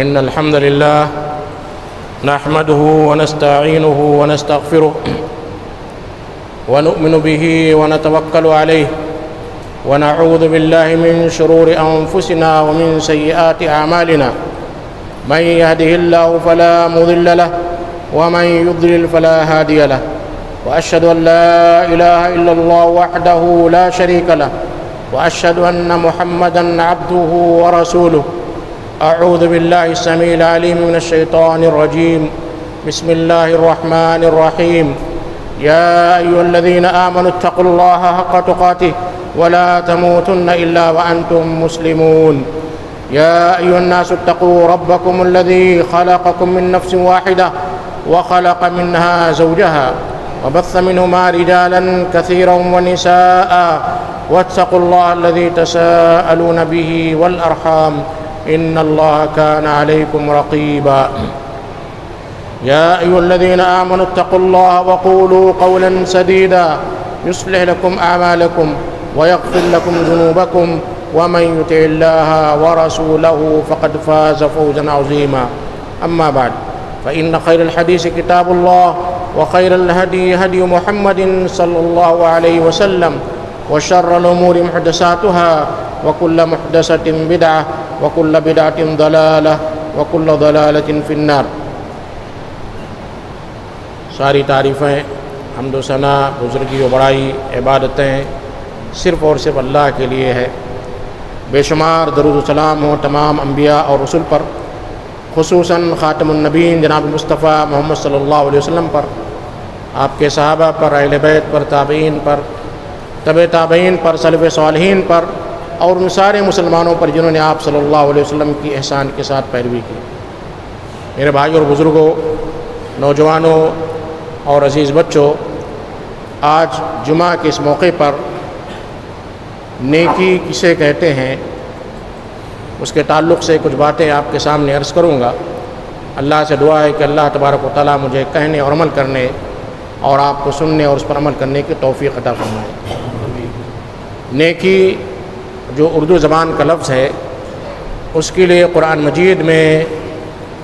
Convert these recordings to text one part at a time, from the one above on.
إن الحمد لله نحمده ونستعينه ونستغفره ونؤمن به ونتوكل عليه ونعوذ بالله من شرور أنفسنا ومن سيئات أعمالنا من يهده الله فلا مضل له ومن يضلل فلا هادي له وأشهد أن لا إله إلا الله وحده لا شريك له وأشهد أن محمدًا عبده ورسوله. أعوذ بالله السميع العليم من الشيطان الرجيم. بسم الله الرحمن الرحيم. يا أيها الذين آمنوا اتقوا الله حق تقاته ولا تموتن إلا وأنتم مسلمون. يا أيها الناس اتقوا ربكم الذي خلقكم من نفس واحدة وخلق منها زوجها وبث منهما رجالا كثيرا ونساء واتقوا الله الذي تساءلون به والأرحام إن الله كان عليكم رقيبا. يا أيها الذين آمنوا اتقوا الله وقولوا قولا سديدا يصلح لكم أعمالكم ويغفر لكم ذنوبكم ومن يطع الله ورسوله فقد فاز فوزا عظيما. أما بعد فإن خير الحديث كتاب الله وخير الهدي هدي محمد صلى الله عليه وسلم وشر الأمور محدثاتها وكل محدثة بدعة وكل بدعة ضلالة وكل ضلالة في النار. ساری تعریفیں حمد و ثنا بزرگی و بڑائی عبادتیں صرف اور صرف اللہ کے لیے ہے. بے شمار درود و سلام ہوں تمام انبیاء اور رسل پر، خصوصاً خاتم النبیین جناب مصطفیٰ محمد صلی اللہ علیہ وسلم پر، آپ کے صحابہ پر، اہل بیت پر، تابعین پر، تبع تابعین پر، سلف صالحین پر، اور ان سارے مسلمانوں پر جنہوں نے آپ صلی اللہ علیہ وسلم کی احسان کے ساتھ پیروی کی. میرے بھائی اور بزرگوں، نوجوانوں اور عزیز بچوں، آج جمعہ کے اس موقع پر نیکی کسے کہتے ہیں اس کے تعلق سے کچھ باتیں آپ کے سامنے عرض کروں گا. اللہ سے دعا ہے کہ اللہ تبارک و تعالیٰ مجھے کہنے اور عمل کرنے اور آپ کو سننے اور اس پر عمل کرنے کی توفیق عطا فرمائے. نیکی جو اردو زبان کا لفظ ہے، اس کے لیے قرآن مجید میں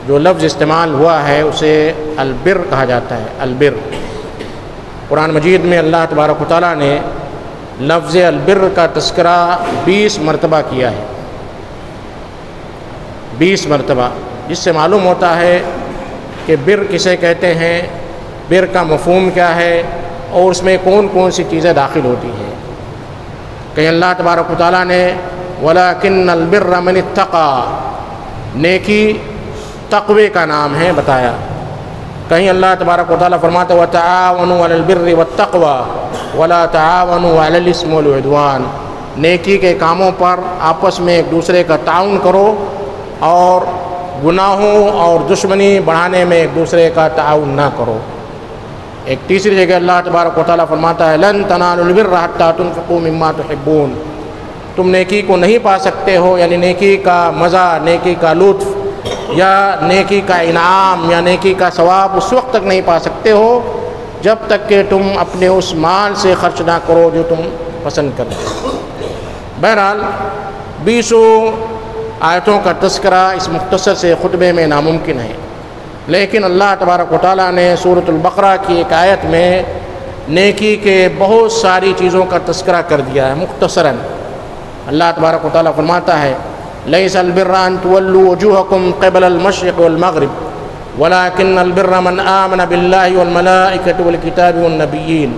جو لفظ استعمال ہوا ہے اسے البر کہا جاتا ہے. البر قرآن مجید میں اللہ تبارک و تعالیٰ نے لفظ البر کا تذکرہ 20 مرتبہ کیا ہے. 20 مرتبہ، جس سے معلوم ہوتا ہے کہ بر کسے کہتے ہیں، بر کا مفہوم کیا ہے اور اس میں کون کون سی چیزیں داخل ہوتی ہیں. کہیں اللہ تبارک و تعالیٰ نے وَلَكِنَّ الْبِرَّ مَنِ اتَّقَى، نیکی تقوی کا نام ہے، بتایا. کہیں اللہ تبارک و تعالیٰ فرماتا وَتَعَاوَنُوا عَلَى الْبِرِّ وَالتَّقْوَى وَلَا تَعَاوَنُوا عَلَى الْإِثْمِ وَالْعُدْوَانِ، نیکی کے کاموں پر آپس میں ایک دوسرے کا تعاون کرو اور گناہوں اور دشمنی بڑھانے میں ایک دوسرے کا تعاون نہ کرو. ایک تیسری جگہ اللہ تبارک و تعالیٰ فرماتا ہے لَن تَنَالُوا الْبِرَّ حَتَّىٰ تُنْفِقُوا مِمَّا تُحِبُّونَ، تم نیکی کو نہیں پا سکتے ہو، یعنی نیکی کا مزہ، نیکی کا لطف یا نیکی کا انعام یا نیکی کا ثواب اس وقت تک نہیں پا سکتے ہو جب تک کہ تم اپنے اس مال سے خرچ نہ کرو جو تم پسند کرتے ہو. بہرحال 20 آیتوں کا تذکرہ اس مختصر سے خطبے میں ناممکن ہے، لیکن اللہ تبارک و تعالیٰ نے سورۃ البقرہ کی ایک آیت میں نیکی کے بہت ساری چیزوں کا تذکرہ کر دیا ہے مختصراً. اللہ تبارک و تعالیٰ فرماتا ہے لَيْسَ الْبِرَّ أَن تُوَلُّوا وُجُوهَكُمْ قِبَلَ الْمَشْرِقِ وَالْمَغْرِبِ وَلَكِنَّ الْبِرَّ مَنْ آمَنَ بِاللَّهِ وَالْمَلَائِكَةِ وَالْكِتَابِ وَالنَّبِيِّينَ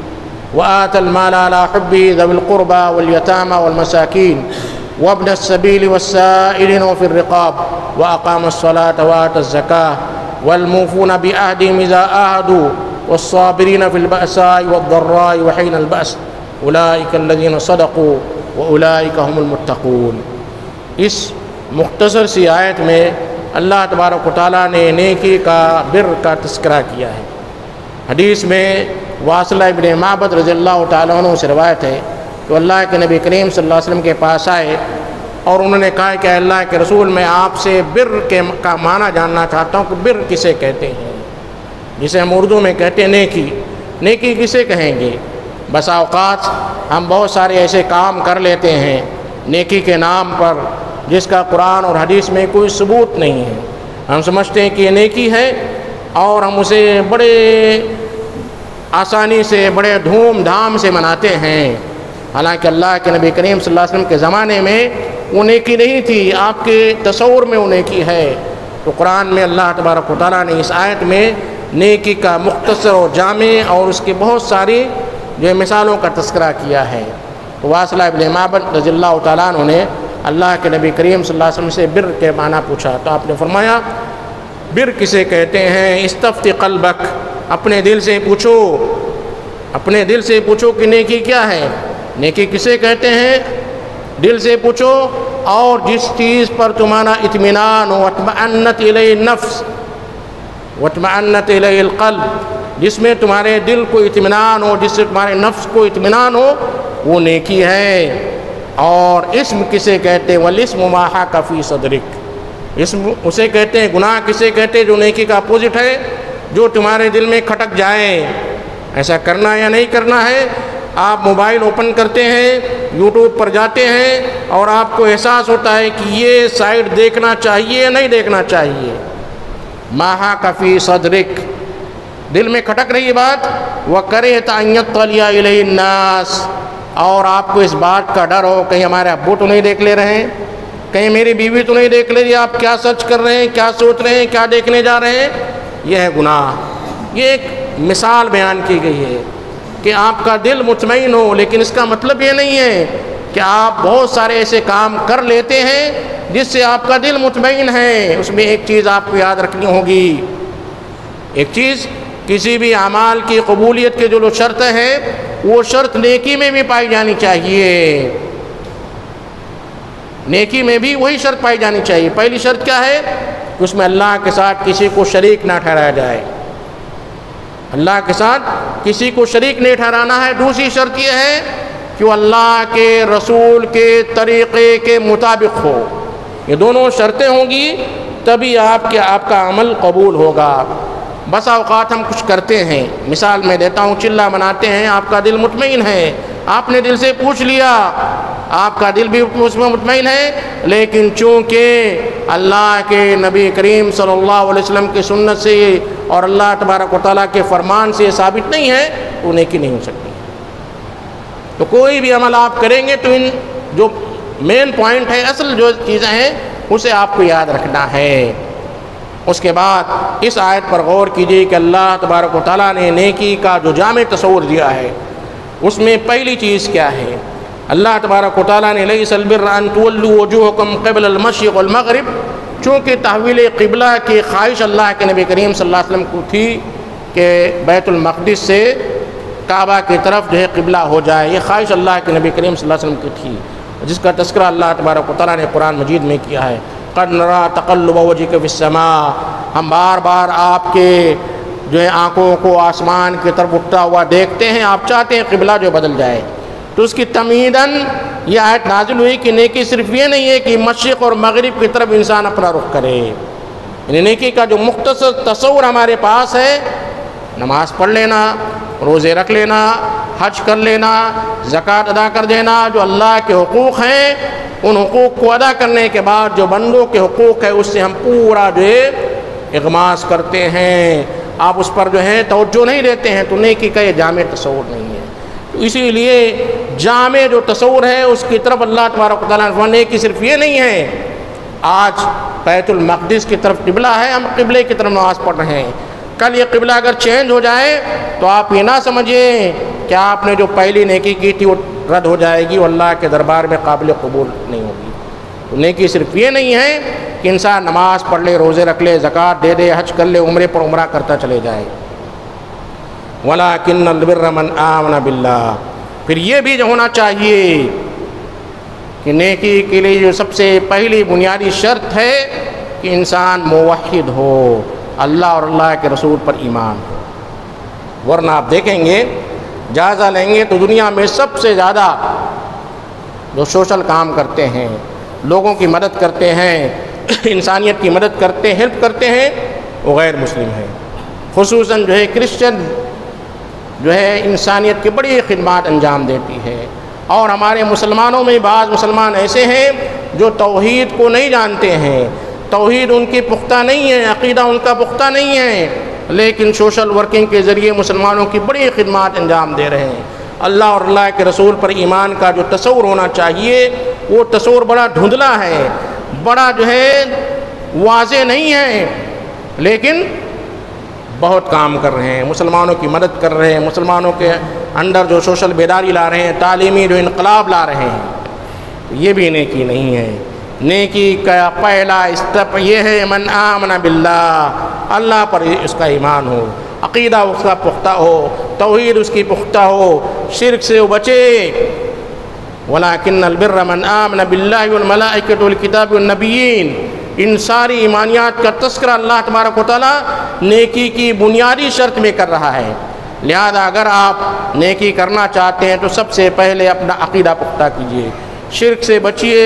وَآتَى الْمَالَ عَلَى حُبِّهِ ذَوِي الْقُرْبَى وَالْيَتَامَى وَالْمَسَاكِينِ وَابْنَ السَّبِيلِ وَالسَّائِلِينَ وَفِي الرِّقَابِ وَأَقَامَ الصَّلَاةَ وَآتَى الزَّكَاةَ وَالْمُوفُونَ بِعَهْدِهِمْ إِذَا عَاهَدُوا وَالصَّابِرِينَ فِي الْبَأْسَاءِ وَالضَّرَّاءِ وَحِينَ الْبَأْسِ أُولَٰئِكَ الَّذِينَ صَدَقُوا وَأُولَٰئِكَ هُمُ الْمُتَّقُونَ. اس مختصر سی آیت میں اللہ تبارک و تعالیٰ نے نیکی کا بر کا تذکرہ کیا ہے. حدیث میں واصلہ ابن معبد رضی اللہ تعالیٰ عنہ سے روایت ہے کہ اللہ کے نبی کریم صلی اللہ علیہ وسلم کے پاس آئے اور انہوں نے کہا کہ اللہ کے رسول میں آپ سے بر کا معنی جاننا چاہتا ہوں کہ بر کسے کہتے ہیں، جسے ہم اردو میں کہتے ہیں نیکی. نیکی کسے کہیں گے؟ بس اوقات ہم بہت سارے ایسے کام کر لیتے ہیں نیکی کے نام پر جس کا قرآن اور حدیث میں کوئی ثبوت نہیں ہے. ہم سمجھتے ہیں کہ یہ نیکی ہے اور ہم اسے بڑے آسانی سے بڑے دھوم دھام سے مناتے ہیں، حالانکہ اللہ کے نبی کریم صلی اللہ علیہ وسلم کے زمانے میں وہ نیکی نہیں تھی، آپ کے تصور میں وہ نیکی ہے۔ تو قرآن میں اللہ تبارک و تعالیٰ نے اس آیت میں نیکی کا مختصر و جامع اور اس کی بہت ساری جو مثالوں کا تذکرہ کیا ہے۔ تو واصلہ ابن معبد رضی اللہ تعالیٰ عنہ نے اللہ کے نبی کریم صلی اللہ علیہ وسلم سے بر کے معنی پوچھا، تو آپ نے فرمایا بر کسے کہتے ہیں؟ استفتی قلبک، اپنے دل سے پوچھو، اپنے دل سے پوچھو کہ نیکی کیا ہے، نیکی کسے کہتے ہیں، دل سے پوچھو، اور جس چیز پر تمہارا اطمینان ہو، واطمأنت الیہ النفس واطمأنت الیہ القلب، جس میں تمہارے دل کو اطمینان ہو، جس سے تمہارے نفس کو اطمینان ہو، وہ نیکی ہے۔ اور اسم کسے کہتے ہیں؟ والاسم ما حاک فی صدرک، اسم اسے کہتے ہیں، گناہ کسے کہتے ہیں جو نیکی کا اپوزٹ ہے، جو تمہارے دل میں کھٹک جائے، ایسا کرنا یا نہیں کرنا ہے۔ آپ موبائل اوپن کرتے ہیں، یوٹیوب پر جاتے ہیں اور آپ کو احساس ہوتا ہے کہ یہ سائٹ دیکھنا چاہیے یا نہیں دیکھنا چاہیے، ما حاک فی صدرک، دل میں کھٹک رہی بات، وَكَرِهْتَ أَن يَطَّلِعَ إِلَيْهِ النَّاسِ، اور آپ کو اس بات کا ڈر ہو کہیں ہمارے ابو تو نہیں دیکھ لے رہے ہیں، کہیں میری بیوی تو نہیں دیکھ لے رہی، آپ کیا سرچ کر رہے ہیں، کیا سوچ رہے ہیں، کیا دیکھنے جا رہے ہیں، یہ ہے گناہ۔ یہ ایک مثال بیان کی گئی ہے کہ آپ کا دل مطمئن ہو، لیکن اس کا مطلب یہ نہیں ہے کہ آپ بہت سارے ایسے کام کر لیتے ہیں جس سے آپ کا دل مطمئن ہے۔ اس میں ایک چیز آپ کو یاد رکھنی ہوگی، ایک چیز، کسی بھی اعمال کی قبولیت کے جو شرط ہے وہ شرط نیکی میں بھی پائی جانی چاہیے، نیکی میں بھی وہی شرط پائی جانی چاہیے۔ پہلی شرط کیا ہے کہ اس میں اللہ کے ساتھ کسی کو شریک نہ ٹھہرایا جائے، اللہ کے ساتھ کسی کو شریک نہیں ٹھہرانا ہے۔ دوسری شرط یہ ہے کہ وہ اللہ کے رسول کے طریقے کے مطابق ہو، یہ دونوں شرطیں ہوں گی تبھی آپ کا عمل قبول ہوگا۔ بسا اوقات ہم کچھ کرتے ہیں، مثال میں دیتا ہوں، چلہ بناتے ہیں، آپ کا دل مطمئن ہے، آپ نے دل سے پوچھ لیا، آپ کا دل بھی اس میں مطمئن ہے، لیکن چونکہ اللہ کے نبی کریم صلی اللہ علیہ وسلم کی سنت سے اور اللہ تبارک و تعالیٰ کے فرمان سے ثابت نہیں ہے تو نیکی نہیں ہو سکتی۔ تو کوئی بھی عمل آپ کریں گے تو ان جو مین پوائنٹ ہے، اصل جو چیزیں ہیں، اسے آپ کو یاد رکھنا ہے۔ اس کے بعد اس آیت پر غور کیجیے کہ اللہ تبارک و تعالیٰ نے نیکی کا جو جامع تصور دیا ہے اس میں پہلی چیز کیا ہے؟ اللہ تبارک و تعالیٰ نے لیس البر ان تولوا وجوہکم قبل المشرق والمغرب، چونکہ تحویل قبلہ کی خواہش اللہ کے نبی کریم صلی اللہ علیہ وسلم کو تھی کہ بیت المقدس سے کعبہ کی طرف جو ہے قبلہ ہو جائے، یہ خواہش اللہ کے نبی کریم صلی اللہ علیہ وسلم کی تھی، جس کا تذکرہ اللہ تبارک و تعالیٰ نے قرآن مجید میں کیا ہے۔ قد نرى تقلب وجهك في السماء، ہم بار بار آپ کے جو ہے آنکھوں کو آسمان کی طرف اٹھتا ہوا دیکھتے ہیں، آپ چاہتے ہیں قبلہ جو بدل جائے، تو اس کی تمہیداً یہ آیت نازل ہوئی کہ نیکی صرف یہ نہیں ہے کہ مشرق اور مغرب کی طرف انسان اپنا رخ کرے، یعنی نیکی کا جو مختصر تصور ہمارے پاس ہے، نماز پڑھ لینا، روزے رکھ لینا، حج کر لینا، زکوٰۃ ادا کر دینا، جو اللہ کے حقوق ہیں ان حقوق کو ادا کرنے کے بعد جو بندوں کے حقوق ہے اس سے ہم پورا جو ہے اغماس کرتے ہیں، آپ اس پر جو ہے توجہ نہیں دیتے ہیں، تو نیکی کا یہ جامع تصور نہیں ہے۔ تو اسی لیے جامع جو تصور ہے اس کی طرف اللہ تبارک و تعالیٰ نے فرمایا کہ صرف یہ نہیں ہے آج بیت المقدس کی طرف قبلہ ہے، ہم قبلے کی طرف نماز پڑھ رہے ہیں، کل یہ قبلہ اگر چینج ہو جائے تو آپ یہ نہ سمجھیں کہ آپ نے جو پہلی نیکی کی تھی وہ رد ہو جائے گی، وہ اللہ کے دربار میں قابل قبول نہیں ہوگی۔ تو نیکی صرف یہ نہیں ہے کہ انسان نماز پڑھ لے، روزے رکھ لے، زکوٰۃ دے دے، حج کر لے، عمرے پر عمرہ کرتا چلے جائے۔ وَلَٰكِنَّ الْبِرَّ مَنْ آمَنَ بِاللَّهِ، پھر یہ بھی جو ہونا چاہیے کہ نیکی کے لیے جو سب سے پہلی بنیادی شرط ہے کہ انسان موحد ہو، اللہ اور اللہ کے رسول پر ایمان ہو، ورنہ آپ دیکھیں گے، جائزہ لیں گے تو دنیا میں سب سے زیادہ جو سوشل کام کرتے ہیں، لوگوں کی مدد کرتے ہیں، انسانیت کی مدد کرتے ہیں، ہیلپ کرتے ہیں، وہ غیر مسلم ہیں، خصوصاً جو ہے کرسچن جو ہے انسانیت کی بڑی خدمات انجام دیتی ہے، اور ہمارے مسلمانوں میں بعض مسلمان ایسے ہیں جو توحید کو نہیں جانتے ہیں، توحید ان کی پختہ نہیں ہے، عقیدہ ان کا پختہ نہیں ہے، لیکن سوشل ورکنگ کے ذریعے مسلمانوں کی بڑی خدمات انجام دے رہے ہیں۔ اللہ اور اللہ کے رسول پر ایمان کا جو تصور ہونا چاہیے وہ تصور بڑا دھندلا ہے، بڑا جو ہے واضح نہیں ہے، لیکن بہت کام کر رہے ہیں، مسلمانوں کی مدد کر رہے ہیں، مسلمانوں کے اندر جو سوشل بیداری لا رہے ہیں، تعلیمی جو انقلاب لا رہے ہیں، یہ بھی نیکی نہیں ہے۔ نیکی کا پہلا اسٹیپ یہ ہے من آمن باللہ، اللہ پر اس کا ایمان ہو، عقیدہ اس کا پختہ ہو، توحید اس کی پختہ ہو، شرک سے وہ بچے۔ وَلَٰكِنَّ الْبِرَّ مَنْ آمَنَ بِاللَّهِ وَالْمَلَائِكَةِ وَالْكِتَابِ وَالنَّبِيِّينَ، ان ساری ایمانیات کا تذکرہ اللہ تبارک و تعالیٰ نیکی کی بنیادی شرط میں کر رہا ہے۔ لہذا اگر آپ نیکی کرنا چاہتے ہیں تو سب سے پہلے اپنا عقیدہ پختہ کیجیے، شرک سے بچیے،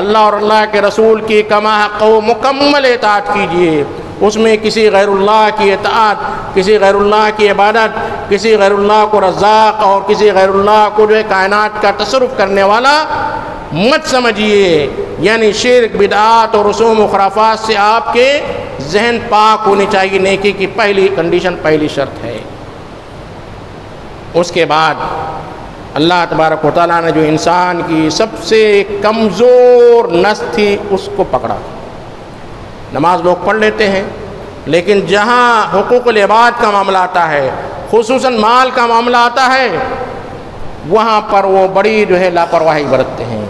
اللہ اور اللہ کے رسول کی کما حق و مکمل اطاعت کیجیے، اس میں کسی غیر اللہ کی اطاعت، کسی غیر اللہ کی عبادت، کسی غیر اللہ کو رزاق اور کسی غیر اللہ کو جو ہے کائنات کا تصرف کرنے والا مت سمجھیے۔ یعنی شرک، بدعات اور رسوم و خرافات سے آپ کے ذہن پاک ہونے چاہیے، نیکی کی پہلی کنڈیشن، پہلی شرط ہے۔ اس کے بعد اللہ تبارک و تعالیٰ نے جو انسان کی سب سے کمزور نس تھی اس کو پکڑا۔ نماز لوگ پڑھ لیتے ہیں، لیکن جہاں حقوق العباد کا معاملہ آتا ہے، خصوصاً مال کا معاملہ آتا ہے، وہاں پر وہ بڑی جو ہے لاپرواہی برتتے ہیں۔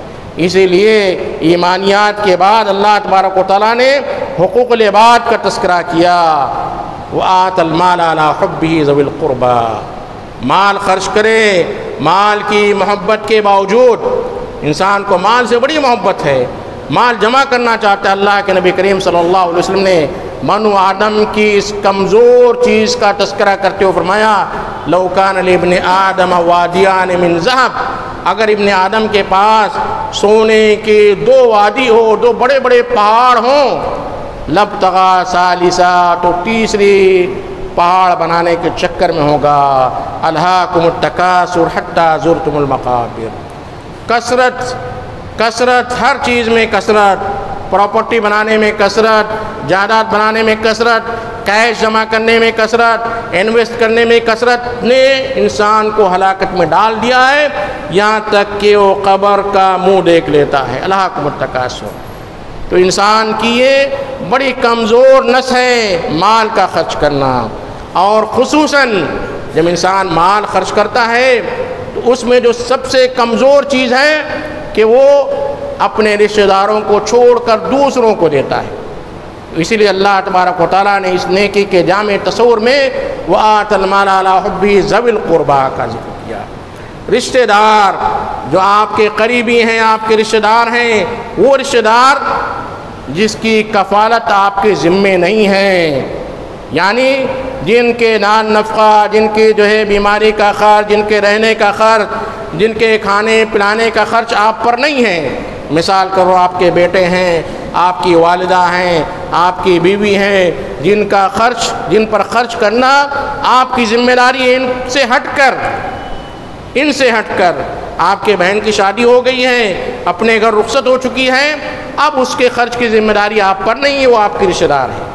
اسی لیے ایمانیات کے بعد اللہ تبارک و تعالیٰ نے حقوق العباد کا تذکرہ کیا۔ وَآتَ الْمَالَ عَلَىٰ حُبِّهِ ذَوِي الْقُرْبَىٰ، مال خرچ کرے، مال کی محبت کے باوجود، انسان کو مال سے بڑی محبت ہے، مال جمع کرنا چاہتا ہے۔ اللہ کے نبی کریم صلی اللہ علیہ وسلم نے بنو آدم کی اس کمزور چیز کا تذکرہ کرتے ہوئے فرمایا لَوْ كَانَ لِابْنِ آدَمَ وَادِيَانِ مِنْ ذَهَبٍ، اگر ابن آدم کے پاس سونے کے دو وادی ہو، دو بڑے بڑے پہاڑ ہوں، لَابْتَغَىٰ ثَالِثًا، تو تیسری پہاڑ بنانے کے چکر میں ہوگا۔ أَلْهَاكُمُ التَّكَاثُرُ حَتَّىٰ زُرْتُمُ الْمَقَابِرَ، کثرت ہر چیز میں کثرت، پراپرٹی بنانے میں کثرت، جائیداد بنانے میں کثرت، کیش جمع کرنے میں کثرت، انویسٹ کرنے میں کثرت نے انسان کو ہلاکت میں ڈال دیا ہے، یہاں تک کہ وہ قبر کا منہ دیکھ لیتا ہے۔ أَلْهَاكُمُ التَّكَاثُرُ، تو انسان کی یہ بڑی کمزور نس ہے مال کا خرچ کرنا، اور خصوصاً جب انسان مال خرچ کرتا ہے تو اس میں جو سب سے کمزور چیز ہے کہ وہ اپنے رشتہ داروں کو چھوڑ کر دوسروں کو دیتا ہے۔ اسی لیے اللہ تبارک و تعالیٰ نے اس نیکی کے جامع تصور میں وَآتَ الْمَالَ عَلَىٰ حُبِّهِ ذَوِي الْقُرْبَىٰ کا ذکر کیا۔ رشتہ دار جو آپ کے قریبی ہیں، آپ کے رشتہ دار ہیں، وہ رشتہ دار جس کی کفالت آپ کے ذمے نہیں ہے، یعنی جن کے نان نفقہ، جن کی جو ہے بیماری کا خرچ، جن کے رہنے کا خرچ، جن کے کھانے پلانے کا خرچ آپ پر نہیں ہے۔ مثال کرو آپ کے بیٹے ہیں، آپ کی والدہ ہیں، آپ کی بیوی ہیں، جن پر خرچ کرنا آپ کی ذمہ داری ہے، ان سے ہٹ کر آپ کے بہن کی شادی ہو گئی ہے، اپنے گھر رخصت ہو چکی ہے، اب اس کے خرچ کی ذمہ داری آپ پر نہیں ہے، وہ آپ کی رشتہ دار ہے۔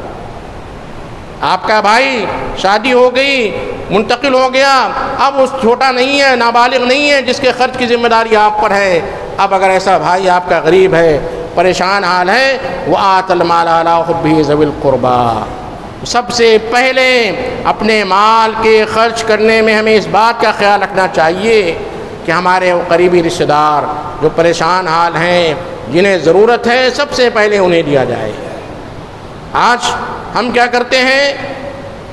آپ کا بھائی شادی ہو گئی، منتقل ہو گیا، اب اس چھوٹا نہیں ہے، نابالغ نہیں ہے جس کے خرچ کی ذمہ داری آپ پر ہے۔ اب اگر ایسا بھائی آپ کا غریب ہے، پریشان حال ہے، وَآتَ الْمَالَ عَلَىٰ حُبِّهِ ذَوِي الْقُرْبَىٰ، سب سے پہلے اپنے مال کے خرچ کرنے میں ہمیں اس بات کا خیال رکھنا چاہیے کہ ہمارے وہ قریبی رشتہ دار جو پریشان حال ہیں، جنہیں ضرورت ہے، سب سے پہلے انہیں دیا جائے۔ آج ہم کیا کرتے ہیں؟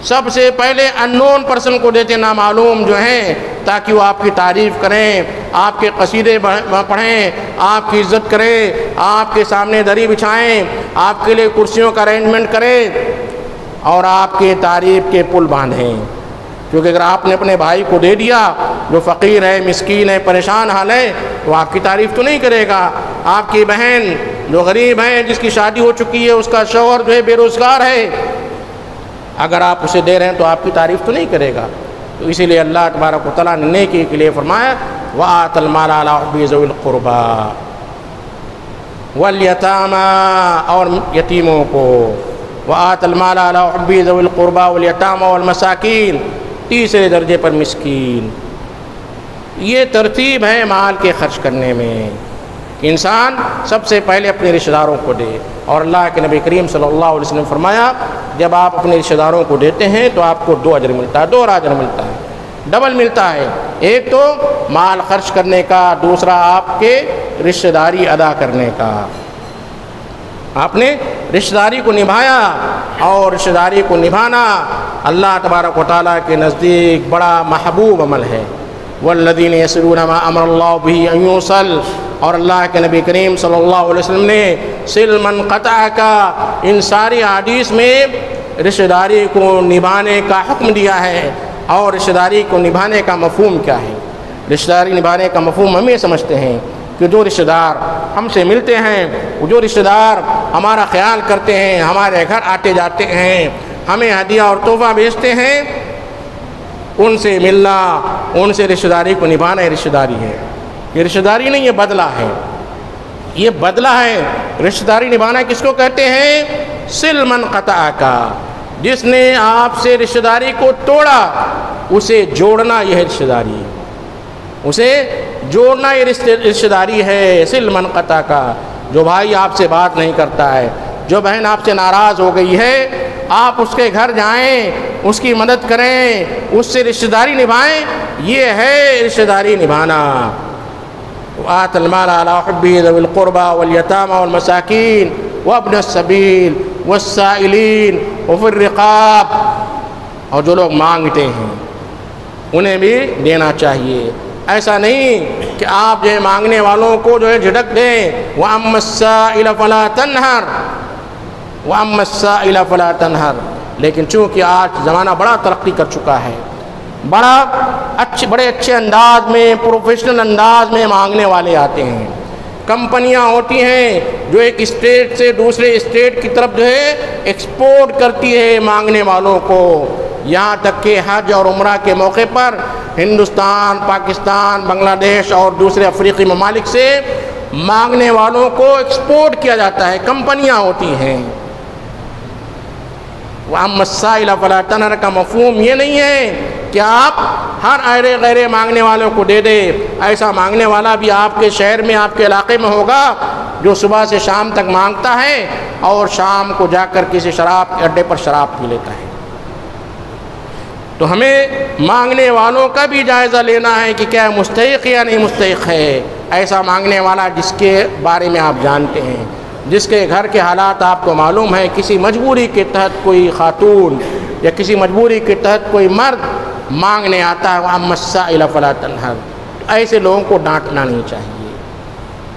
سب سے پہلے ان نون پرسن کو دیتے، نامعلوم جو ہیں، تاکہ وہ آپ کی تعریف کریں، آپ کے قصیدے پڑھیں، آپ کی عزت کریں، آپ کے سامنے دری بچھائیں، آپ کے لیے کرسیوں کا ارینجمنٹ کریں اور آپ کے تعریف کے پل باندھیں۔ کیونکہ اگر آپ نے اپنے بھائی کو دے دیا جو فقیر ہے، مسکین ہے، پریشان حال ہے، تو آپ کی تعریف تو نہیں کرے گا۔ آپ کی بہن جو غریب ہے، جس کی شادی ہو چکی ہے، اس کا شوہر جو ہے بے روزگار ہے، اگر آپ اسے دے رہے ہیں تو آپ کی تعریف تو نہیں کرے گا۔ تو اسی لیے اللہ تبارک و تعالیٰ نے نیکی کے لیے فرمایا وَآتَ الْمَالَ عَلَىٰ حُبِّهِ ذَوِي الْقُرْبَىٰ۔ والیتاما اور یتیموں کو، وآت المال علی حبہ ذوی القربى والیتاما والمساکین، تیسرے درجے پر مسکین۔ یہ ترتیب ہے مال کے خرچ کرنے میں، انسان سب سے پہلے اپنے رشتہ داروں کو دے۔ اور اللہ کے نبی کریم صلی اللہ علیہ وسلم نے فرمایا جب آپ اپنے رشتہ داروں کو دیتے ہیں تو آپ کو 2 اجر ملتا ہے، 2 اجر ملتا ہے، ڈبل ملتا ہے، ایک تو مال خرچ کرنے کا، دوسرا آپ کے رشتہ داری ادا کرنے کا۔ آپ نے رشتہ داری کو نبھایا، اور رشتہ داری کو نبھانا اللہ تبارک و تعالیٰ کے نزدیک بڑا محبوب عمل ہے۔ والذین یصلون ما امر اللہ بہ ان یوصل، اور اللہ کے نبی کریم صلی اللہ علیہ وسلم نے صل من قطع کا ان ساری احادیث میں رشتہ داری کو نبھانے کا حکم دیا ہے۔ اور رشتہ داری کو نبھانے کا مفہوم کیا ہے؟ رشتہ داری نبھانے کا مفہوم ہم یہ سمجھتے ہیں کہ جو رشتہ دار ہم سے ملتے ہیں، جو رشتہ دار ہمارا خیال کرتے ہیں، ہمارے گھر آتے جاتے ہیں، ہمیں ہدیہ اور تحفہ بھیجتے ہیں، ان سے ملنا، ان سے رشتہ داری کو نبھانا، یہ رشتہ داری ہے۔ یہ رشتہ داری نہیں، یہ بدلہ ہے، یہ بدلہ ہے۔ رشتہ داری نبھانا کس کو کہتے ہیں؟ صل من قطع کا، جس نے آپ سے رشتہ داری کو توڑا اسے جوڑنا، یہ ہے رشتہ داری، اسے جوڑنا یہ رشتہ داری ہے۔ صل من قطع کا، جو بھائی آپ سے بات نہیں کرتا ہے، جو بہن آپ سے ناراض ہو گئی ہے، آپ اس کے گھر جائیں، اس کی مدد کریں، اس سے رشتہ داری نبھائیں، یہ ہے رشتہ داری نبھانا۔ وآت المال علی حبہ ذوی القربى والیتاما والمساکین وابن السبیل والسائلین وفی الرقاب، اور جو لوگ مانگتے ہیں انہیں بھی دینا چاہیے۔ ایسا نہیں کہ آپ جو ہے مانگنے والوں کو جو ہے جھٹک دیں۔ وَأَمَّا السَّائِلَ فَلَا تَنْهَرْ، وَأَمَّا السَّائِلَ فَلَا تَنْهَرْ، لیکن چونکہ آج زمانہ بڑا ترقی کر چکا ہے، بڑے اچھے انداز میں، پروفیشنل انداز میں مانگنے والے آتے ہیں۔ کمپنیاں ہوتی ہیں جو ایک اسٹیٹ سے دوسرے اسٹیٹ کی طرف جو ہے ایکسپورٹ کرتی ہے مانگنے والوں کو، یہاں تک کہ حج اور عمرہ کے موقع پر ہندوستان، پاکستان، بنگلہ دیش اور دوسرے افریقی ممالک سے مانگنے والوں کو ایکسپورٹ کیا جاتا ہے، کمپنیاں ہوتی ہیں۔ وَأَمَّا السَّائِلَ فَلَا تَنْهَرْ کا مفہوم یہ نہیں ہے کہ آپ ہر ایرے غیرے مانگنے والوں کو دے دے۔ ایسا مانگنے والا بھی آپ کے شہر میں، آپ کے علاقے میں ہوگا جو صبح سے شام تک مانگتا ہے اور شام کو جا کر کسی شراب کے اڈے پر شراب پی لیتا ہے۔ تو ہمیں مانگنے والوں کا بھی جائزہ لینا ہے کہ کیا مستحق یا نہیں مستحق ہے۔ ایسا مانگنے والا جس کے بارے میں آپ جانتے ہیں، جس کے گھر کے حالات آپ کو معلوم ہے، کسی مجبوری کے تحت کوئی خاتون یا کسی مجبوری کے تحت کوئی مرد مانگنے آتا ہے، وَأَمَّا السَّائِلَ فَلَا تَنْهَرْ، ایسے لوگوں کو ڈانٹنا نہیں چاہیے۔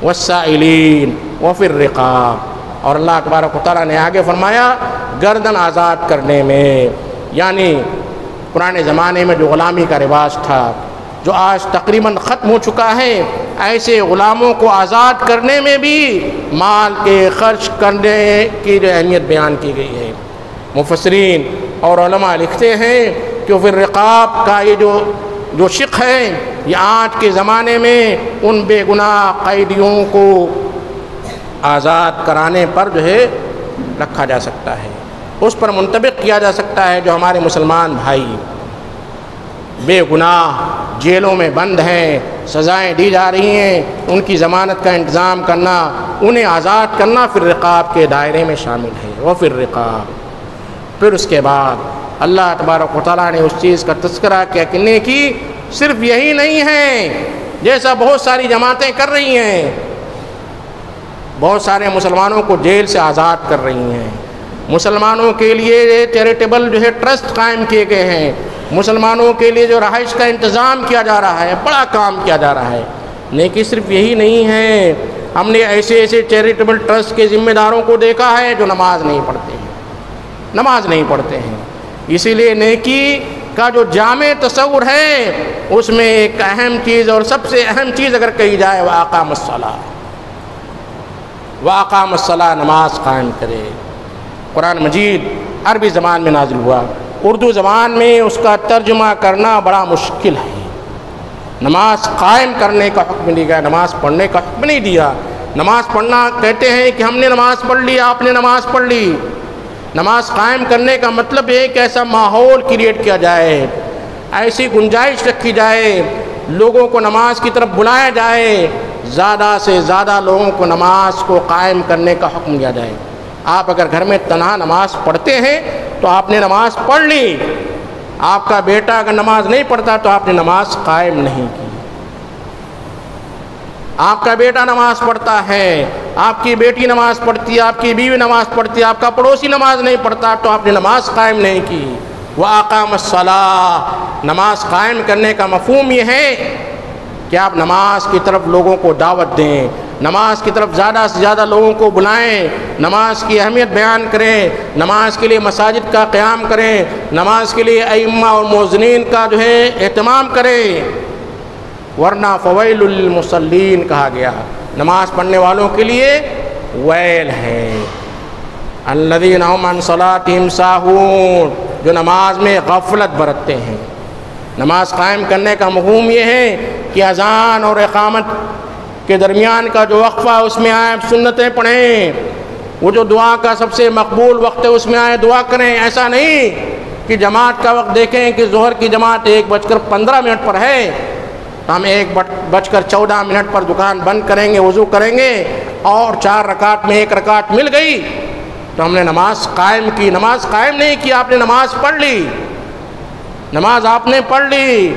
وَالسَّائِلِينَ وَفِي الرِّقَابِ، اور اللہ تبارک و تعالیٰ نے آگے فرمایا گردن آزاد کرنے میں، یعنی پرانے زمانے میں جو غلامی کا رواج تھا، جو آج تقریباً ختم ہو چکا ہے، ایسے غلاموں کو آزاد کرنے میں بھی مال کے خرچ کرنے کی جو اہمیت بیان کی گئی ہے۔ مفسرین اور علماء لکھتے ہیں کہ پھر رقاب کا یہ جو شق ہے، یہ آج کے زمانے میں ان بے گناہ قیدیوں کو آزاد کرانے پر جو ہے رکھا جا سکتا ہے، اس پر منطبق کیا جا سکتا ہے جو ہمارے مسلمان بھائی بے گناہ جیلوں میں بند ہیں، سزائیں دی جا رہی ہیں، ان کی ضمانت کا انتظام کرنا، انہیں آزاد کرنا پھر رقاب کے دائرے میں شامل ہے۔ وہ پھر رقاب، پھر اس کے بعد اللہ تبارک و تعالیٰ نے اس چیز کا تذکرہ کیا کہ نیکی صرف یہی نہیں ہے جیسا بہت ساری جماعتیں کر رہی ہیں، بہت سارے مسلمانوں کو جیل سے آزاد کر رہی ہیں، مسلمانوں کے لیے چیریٹیبل جو ہے ٹرسٹ قائم کیے گئے ہیں، مسلمانوں کے لیے جو رہائش کا انتظام کیا جا رہا ہے، بڑا کام کیا جا رہا ہے۔ نیکی صرف یہی نہیں ہے، ہم نے ایسے چیریٹیبل ٹرسٹ کے ذمہ داروں کو دیکھا ہے جو نماز نہیں پڑھتے ہیں، اسی لیے نیکی کا جو جامع تصور ہے اس میں ایک اہم چیز اور سب سے اہم چیز اگر کہی جائے وَأَقَامَ الصَّلَاةَ، نماز قائم کرے۔ قرآن مجید عربی زبان میں نازل ہوا، اردو زبان میں اس کا ترجمہ کرنا بڑا مشکل ہے۔ نماز قائم کرنے کا حکم دیا گیا، نماز پڑھنے کا حکم نہیں دیا، نماز پڑھنا کہتے ہیں کہ ہم نے نماز پڑھ لی، آپ نے نماز پڑھ لی۔ نماز قائم کرنے کا مطلب ہے کہ ایسا ماحول کریٹ کیا جائے، ایسی گنجائش رکھی جائے، لوگوں کو نماز کی طرف بلایا جائے، زیادہ سے زیادہ لوگوں کو نماز کو قائم کرنے کا حکم دیا جائے۔ آپ اگر گھر میں تنہا نماز پڑھتے ہیں تو آپ نے نماز پڑھ لی، آپ کا بیٹا اگر نماز نہیں پڑھتا تو آپ نے نماز قائم نہیں کی۔ آپ کا بیٹا نماز پڑھتا ہے، آپ کی بیٹی نماز پڑھتی ہے، آپ کی بیوی نماز پڑھتی ہے، آپ کا پڑوسی نماز نہیں پڑھتا تو آپ نے نماز قائم نہیں کی۔ وَأَقَامَ الصَّلَاةَ، نماز قائم کرنے کا مفہوم یہ ہے کہ آپ نماز کی طرف لوگوں کو دعوت دیں، نماز کی طرف زیادہ سے زیادہ لوگوں کو بلائیں، نماز کی اہمیت بیان کریں، نماز کے لیے مساجد کا قیام کریں، نماز کے لیے ائمہ اور مؤذنین کا اہتمام کریں، ورنہ فویل للمصلین کہا گیا، نماز پڑھنے والوں کے لیے ویل ہے۔ الذین هم عن صلاتهم ساہون، جو نماز میں غفلت برتتے ہیں۔ نماز قائم کرنے کا مفہوم یہ ہے کہ اذان اور اقامت کے درمیان کا جو وقفہ اس میں آئے سنتیں پڑھیں، وہ جو دعا کا سب سے مقبول وقت ہے اس میں آئے دعا کریں۔ ایسا نہیں کہ جماعت کا وقت دیکھیں کہ ظہر کی جماعت 1:15 پر ہے تو ہم 1:14 پر دکان بند کریں گے، وضو کریں گے اور 4 رکعت میں 1 رکعت مل گئی تو ہم نے نماز قائم کی۔ نماز قائم نہیں کی، آپ نے نماز پڑھ لی، نماز آپ نے پڑھ لی۔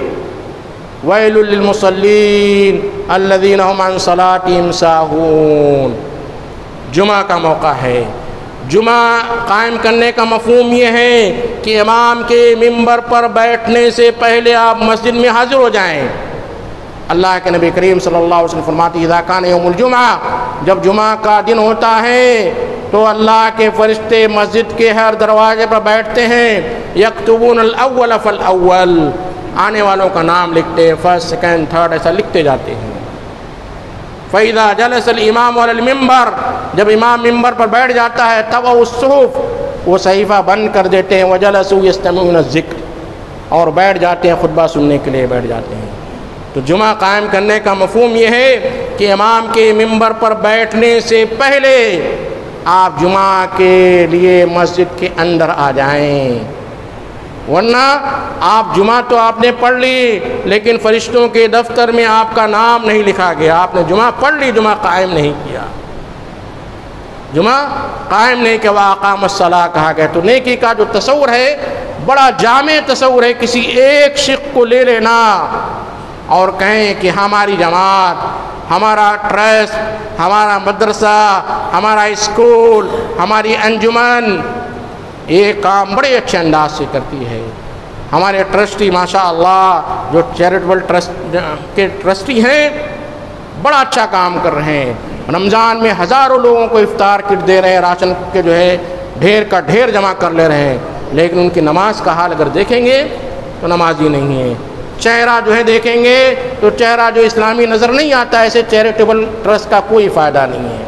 ویل للمصلین الذین هم عن صلاتهم ساہون۔ جمعہ کا موقع ہے، جمعہ قائم کرنے کا مفہوم یہ ہے کہ امام کے ممبر پر بیٹھنے سے پہلے آپ مسجد میں حاضر ہو جائیں۔ اللہ کے نبی کریم صلی اللہ علیہ وسلم فرماتے ہیں اذا کان یوم الجمعہ، جب جمعہ کا دن ہوتا ہے تو اللہ کے فرشتے مسجد کے ہر دروازے پر بیٹھتے ہیں، یکتبون الاول فالاول، آنے والوں کا نام لکھتے ہیں، فرسٹ سیکنڈ تھرڈ ایسا لکھتے جاتے ہیں۔ فَإِذَا جَلَسَ الْإِمَامُ عَلَى الْمِنبَرِ، جب امام ممبر پر بیٹھ جاتا ہے طووا الصحف، وہ صحیفہ بند کر دیتے ہیں، وَجَلَسُوا يَسْتَمِعُونَ الذِّكْرَ، اور بیٹھ جاتے ہیں، خطبہ سننے کے لیے بیٹھ جاتے ہیں۔ تو جمعہ قائم کرنے کا مفہوم یہ ہے کہ امام کے ممبر پر بیٹھنے سے پہلے آپ جمعہ کے لیے مسجد کے اندر آ جائیں، ورنہ آپ جمعہ تو آپ نے پڑھ لی لیکن فرشتوں کے دفتر میں آپ کا نام نہیں لکھا گیا۔ آپ نے جمعہ پڑھ لی، جمعہ قائم نہیں کیا، جمعہ قائم نہیں کیا۔ وَأَقَامَ الصَّلَاةَ کہا گیا۔ تو نیکی کا جو تصور ہے بڑا جامع تصور ہے، کسی ایک شق کو لے لینا اور کہیں کہ ہماری جماعت، ہمارا ٹرسٹ، ہمارا مدرسہ، ہمارا اسکول، ہماری انجمن یہ کام بڑے اچھے انداز سے کرتی ہے۔ ہمارے ٹرسٹی ماشاءاللہ جو چیریٹیبل ٹرسٹ کے ٹرسٹی ہیں بڑا اچھا کام کر رہے ہیں، رمضان میں ہزاروں لوگوں کو افطار کٹ دے رہے ہیں، راشن کے ڈھیر کا ڈھیر جمع کر لے رہے ہیں، لیکن ان کی نماز کا حال اگر دیکھیں گے تو نمازی نہیں ہے۔ چہرہ دیکھیں گے تو چہرہ جو اسلامی نظر نہیں آتا، ایسے چیریٹیبل ٹرسٹ کا کوئی فائدہ نہیں ہے۔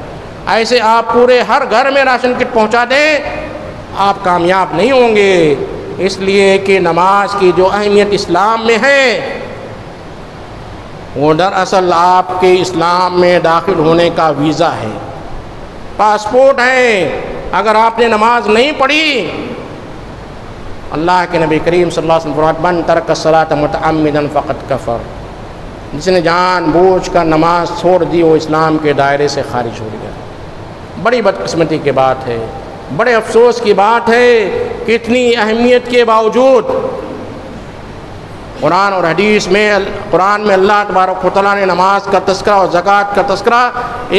ایسے آپ پورے ہر گھر میں راشن کٹ پہنچا دیں، آپ کامیاب نہیں ہوں گے، اس لیے کہ نماز کی جو اہمیت اسلام میں ہے وہ دراصل آپ کے اسلام میں داخل ہونے کا ویزا ہے، پاسپورٹ ہے۔ اگر آپ نے نماز نہیں پڑھی، اللہ کے نبی کریم صلی اللہ علیہ وسلم فرماتے من ترک الصلاۃ متعمدا فقد کفر، جس نے جان بوجھ کر نماز چھوڑ دی وہ اسلام کے دائرے سے خارج ہو گیا۔ بڑی بدقسمتی کی بات ہے، بڑے افسوس کی بات ہے کہ اتنی اہمیت کے باوجود قرآن اور حدیث میں، قرآن میں اللہ تبارک و تعالیٰ نے نماز کا تذکرہ اور زکوٰۃ کا تذکرہ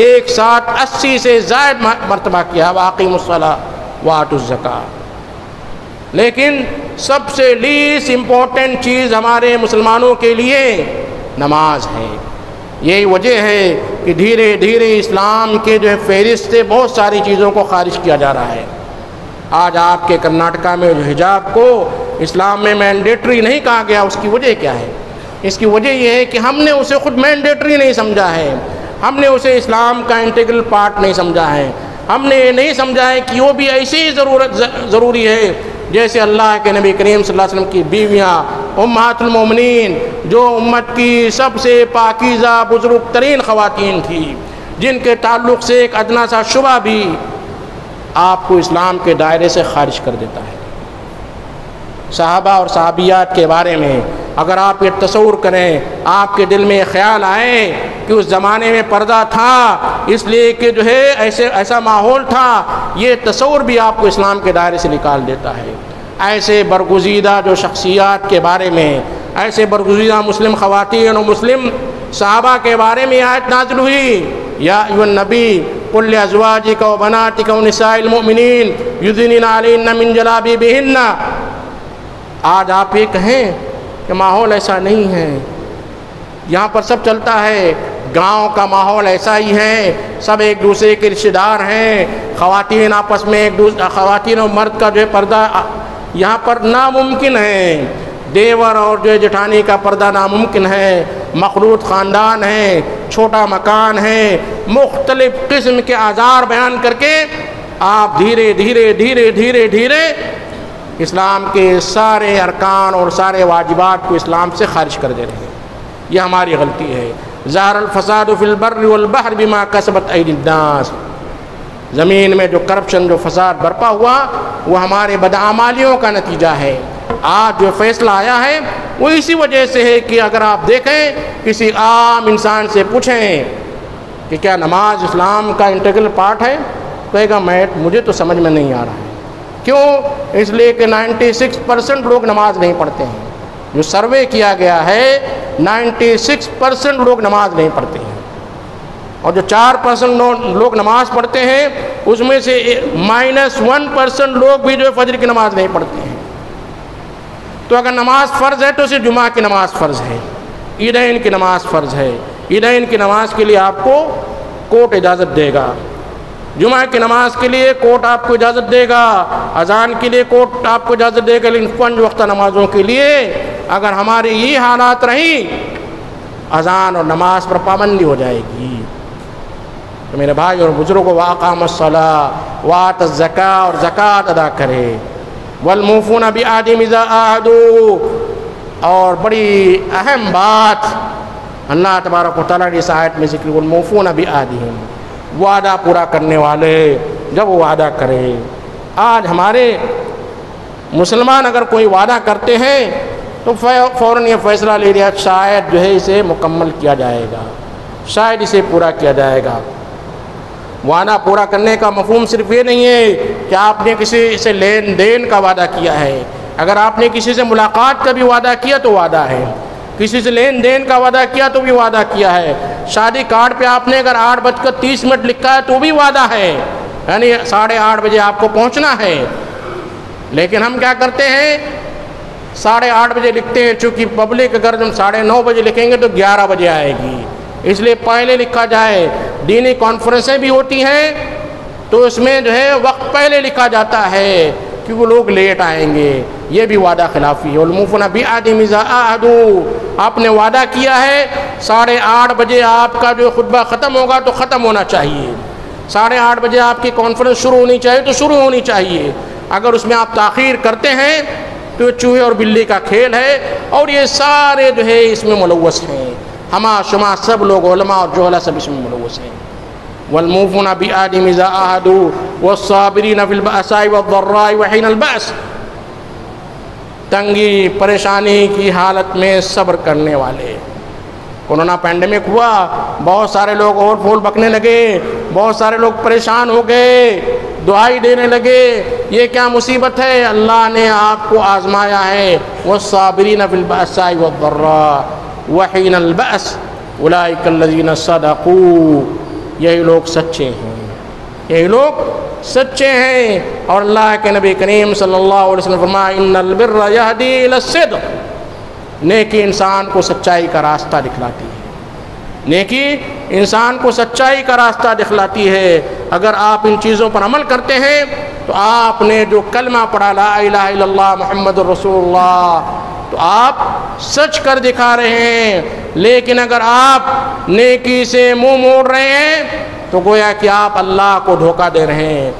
ایک ساتھ 80 سے زائد مرتبہ کیا، وَأَقِیمُوا الصَّلَاةَ وَآتُوا الزَّکَاةَ۔ لیکن سب سے لیسٹ امپورٹنٹ چیز ہمارے مسلمانوں کے لیے نماز ہے۔ یہی وجہ ہے کہ دھیرے دھیرے اسلام کے فہرست سے بہت ساری چیزوں کو خارج کیا جا رہا ہے۔ آج آپ کے کرناٹکا میں جو حجاب کو اسلام میں مینڈیٹری نہیں کہا گیا، اس کی وجہ کیا ہے؟ اس کی وجہ یہ ہے کہ ہم نے اسے خود مینڈیٹری نہیں سمجھا ہے، ہم نے اسے اسلام کا انٹیگرل پارٹ نہیں سمجھا ہے، ہم نے یہ نہیں سمجھا ہے کہ وہ بھی ایسی ہی ضروری ہے جیسے اللہ کے نبی کریم صلی اللہ علیہ وسلم کی بیویاں امہات المومنین، جو امت کی سب سے پاکیزہ بزرگ ترین خواتین تھی، جن کے تعلق سے ایک ادنا سا شبہ بھی آپ کو اسلام کے دائرے سے خارج کر دیتا ہے۔ صحابہ اور صحابیات کے بارے میں اگر آپ یہ تصور کریں، آپ کے دل میں یہ خیال آئے کہ اس زمانے میں پردہ تھا اس لیے کہ جو ہے ایسا ماحول تھا، یہ تصور بھی آپ کو اسلام کے دائرے سے نکال دیتا ہے۔ ایسے برگزیدہ جو شخصیات کے بارے میں، ایسے برگزیدہ مسلم خواتین اور مسلم صحابہ کے بارے میں آیت نازل ہوئی، یا ایھا النبی قل لازواجک و بناتک و نساء المؤمنین یدنین علیہن من جلابیبہن۔ آج آپ یہ کہیں کہ ماحول ایسا نہیں ہے، یہاں پر سب چلتا ہے، گاؤں کا ماحول ایسا ہی ہے، سب ایک دوسرے کے رشتہ دار ہیں، خواتین آپس میں خواتین اور مرد کا جو ہے پردہ یہاں پر ناممکن ہے، دیور اور جو ہے جٹھانی کا پردہ ناممکن ہے، مخلوط خاندان ہے، چھوٹا مکان ہے، مختلف قسم کے آزار بیان کر کے آپ دھیرے دھیرے دھیرے دھیرے دھیرے اسلام کے سارے ارکان اور سارے واجبات کو اسلام سے خارج کر دے رہے ہیں۔ یہ ہماری غلطی ہے۔ ظہر الفساد فی البر والبحر بما کسبت ایدی الناس، زمین میں جو کرپشن، جو فساد برپا ہوا وہ ہمارے بدعمالیوں کا نتیجہ ہے۔ آج جو فیصلہ آیا ہے وہ اسی وجہ سے ہے کہ اگر آپ دیکھیں کسی عام انسان سے پوچھیں کہ کیا نماز اسلام کا انٹیگرل پارٹ ہے، کہے گا مجھے تو سمجھ میں نہیں آ رہا ہے۔ کیوں؟ اس لیے کہ 96% لوگ نماز نہیں پڑھتے ہیں۔ جو سروے کیا گیا ہے 96% لوگ نماز نہیں پڑھتے ہیں، اور جو 4% لوگ نماز پڑھتے ہیں اس میں سے -1% لوگ بھی جو ہے فجر کی نماز نہیں پڑھتے ہیں۔ تو اگر نماز فرض ہے تو صرف جمعہ کی نماز فرض ہے، عیدین کی نماز فرض ہے، عیدین کی نماز کے لیے آپ کو کورٹ اجازت دے گا، جمعہ کی نماز کے لیے کورٹ آپ کو اجازت دے گا، اذان کے لیے کورٹ آپ کو اجازت دے گا، لیکن 5 وقتہ نمازوں کے لیے اگر ہماری یہ حالات رہیں اذان اور نماز پر پابندی ہو جائے گی۔ تو میرے بھائی اور بزرگوں، وَأَقَامَ الصَّلَاةَ وَآتَى الزَّكَاةَ، اور زکوٰۃ ادا کرے، وَالْمُوفُونَ بِعَهْدِهِمْ إِذَا عَاهَدُوا، اور بڑی اہم بات اللہ تبارک و تعالیٰ نے اس آیت میں ذکر، وَالْمُوفُونَ بِعَهْدِهِمْ، وعدہ پورا کرنے والے جب وہ وعدہ کرے۔ آج ہمارے مسلمان اگر کوئی وعدہ کرتے ہیں تو فوراً یہ فیصلہ لے لیا شاید جو ہے اسے مکمل کیا جائے گا، شاید اسے پورا کیا جائے گا۔ وعدہ پورا کرنے کا مفہوم صرف یہ نہیں ہے کہ آپ نے کسی سے لین دین کا وعدہ کیا ہے، اگر آپ نے کسی سے ملاقات کا بھی وعدہ کیا تو وعدہ ہے، کسی سے لین دین کا وعدہ کیا تو بھی وعدہ کیا ہے، شادی کارڈ پہ آپ نے اگر 8:30 لکھا ہے تو بھی وعدہ ہے، یعنی 8:30 بجے آپ کو پہنچنا ہے۔ لیکن ہم کیا کرتے ہیں 8:30 بجے لکھتے ہیں، چونکہ پبلک اگر ہم 9:30 بجے لکھیں گے تو 11 بجے آئے گی، اس لیے پہلے لکھا جائے۔ دینی کانفرنسیں بھی ہوتی ہیں تو اس میں جو ہے وقت پہلے لکھا جاتا ہے کہ وہ لوگ لیٹ آئیں گے، یہ بھی وعدہ خلافی ہے۔ وَالْمُوفُونَ بِعَهْدِهِمْ إِذَا عَاهَدُوا، آپ نے وعدہ کیا ہے 8:30 بجے آپ کا جو خطبہ ختم ہوگا تو ختم ہونا چاہیے، 8:30 بجے آپ کی کانفرنس شروع ہونی چاہیے تو شروع ہونی چاہیے۔ اگر اس میں آپ تاخیر کرتے ہیں تو چوہے اور بلی کا کھیل ہے، اور یہ سارے جو ہے اس میں ملوث ہیں، ہما شما سب لوگ علماء اور جہلا سب اس میں ملوث ہیں۔ وَالْمُوفُونَ بِعَهْدِهِمْ إِذَا عَاهَدُوا وَالصَّابِرِينَ فِي الْبَأْسَاءِ وَالضَّرَّاءِ وَحِينَ الْبَأْسِ، تنگی پریشانی کی حالت میں صبر کرنے والے۔ کورونا پینڈیمک ہوا، بہت سارے لوگ اور پھول بکنے لگے، بہت سارے لوگ پریشان ہو گئے، دعائی دینے لگے، یہ کیا مصیبت ہے؟ اللہ نے آپ کو آزمایا ہے۔ وَالصَّابِرِينَ فِي الْبَأْسَاءِ وَالضَّرَّاءِ وَحِينَ الْبَأْسِ أُولَٰئِكَ الَّذِينَ صَدَقُوا، یہی لوگ سچے ہیں، یہی لوگ سچے ہیں۔ اور اللہ کے نبی کریم صلی اللہ علیہ وسلم فرمایا ان البر یہدی الی الصدق، نیکی انسان کو سچائی کا راستہ دکھلاتی ہے، نیکی انسان کو سچائی کا راستہ دکھلاتی ہے۔ اگر آپ ان چیزوں پر عمل کرتے ہیں تو آپ نے جو کلمہ پڑھا لا الہ الا اللہ محمد رسول اللہ، تو آپ سچ کر دکھا رہے ہیں۔ لیکن اگر آپ نیکی سے منہ موڑ رہے ہیں تو گویا کہ آپ اللہ کو دھوکہ دے رہے ہیں،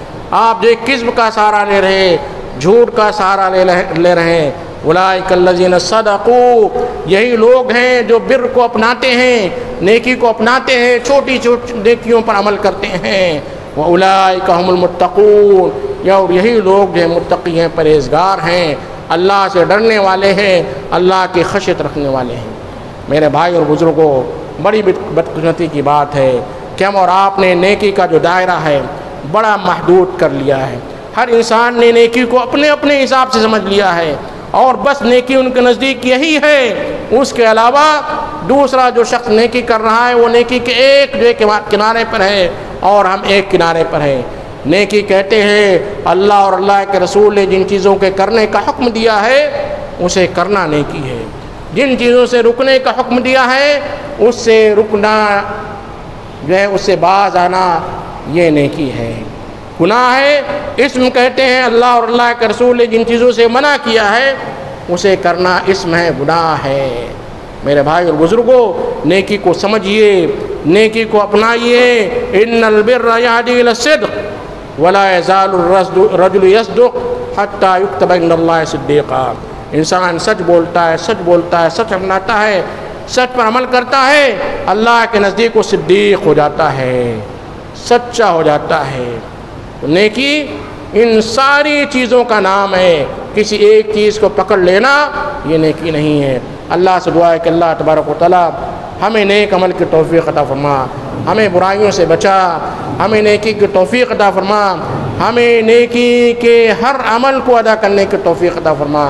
آپ جو کذب کا سہارا لے رہے ہیں، جھوٹ کا سہارا لے رہے ہیں، اولئک الذین صدقوا، یہی لوگ ہیں جو بر کو اپناتے ہیں، نیکی کو اپناتے ہیں، چھوٹی چھوٹی نیکیوں پر عمل کرتے ہیں۔ واولئک هم المتقون، اور یہی لوگ جو متقی ہیں، پرہیزگار ہیں، اللہ سے ڈرنے والے ہیں، اللہ کی خشیت رکھنے والے ہیں۔ میرے بھائی اور بزرگوں، بڑی بدقسمتی کی بات ہے کہ ہم اور آپ نے نیکی کا جو دائرہ ہے بڑا محدود کر لیا ہے۔ ہر انسان نے نیکی کو اپنے اپنے حساب سے سمجھ لیا ہے، اور بس نیکی ان کے نزدیک یہی ہے، اس کے علاوہ دوسرا جو شخص نیکی کر رہا ہے وہ نیکی کے ایک کنارے پر ہے اور ہم ایک کنارے پر ہیں۔ نیکی کہتے ہیں اللہ اور اللہ کے رسول نے جن چیزوں کے کرنے کا حکم دیا ہے اسے کرنا نیکی ہے، جن چیزوں سے رکنے کا حکم دیا ہے اس سے رکنا جو ہے، اس سے باز آنا، یہ نیکی ہے۔ گناہ ہے، اسم کہتے ہیں اللہ اور اللہ کے رسول نے جن چیزوں سے منع کیا ہے اسے کرنا اسم ہے، گناہ ہے۔ میرے بھائی اور بزرگوں، نیکی کو سمجھیے، نیکی کو اپنائیے۔ ان البر یہدی الی الصدق ولا یزال الرجل یصدق حتی یکتب عند اللہ صدیقا۔ انسان سچ بولتا ہے، سچ بولتا ہے، سچ اپناتا ہے، سچ پر عمل کرتا ہے، اللہ کے نزدیک وہ صدیق ہو جاتا ہے، سچا ہو جاتا ہے۔ نیکی ان ساری چیزوں کا نام ہے، کسی ایک چیز کو پکڑ لینا یہ نیکی نہیں ہے۔ اللہ سے دعا ہے کہ اللہ تبارک و تعالی ہمیں نیک عمل کی توفیق عطا فرما، ہمیں برائیوں سے بچا، ہمیں نیکی کی توفیق عطا فرما، ہمیں نیکی کے ہر عمل کو ادا کرنے کی توفیق عطا فرما۔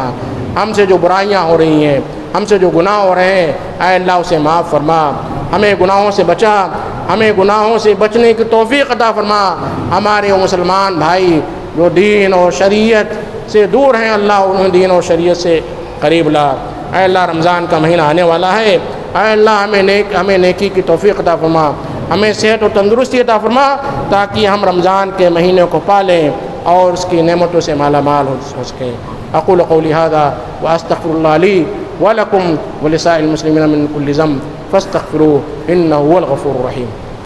ہم سے جو برائیاں ہو رہی ہیں، ہم سے جو گناہ ہو رہے ہیں، اے اللہ اسے معاف فرما، ہمیں گناہوں سے بچا، ہمیں گناہوں سے بچنے کی توفیق عطا فرما۔ ہمارے وہ مسلمان بھائی جو دین اور شریعت سے دور ہیں، اللہ انہیں دین اور شریعت سے قریب لا۔ اے اللہ رمضان کا مہینہ آنے والا ہے، اے اللہ ہمیں نیکی کی توفیق عطا فرما، ہمیں صحت و تندرستی عطا فرما تاکہ ہم رمضان کے مہینے کو پالیں اور اس کی نعمتوں سے مالا مال ہو سکیں۔ اقول قولی ھذا واستغفر اللہ لی ولکم ولسائر المسلمین من کل ذنب فاستغفروہ انہ هو الغفور الرحیم۔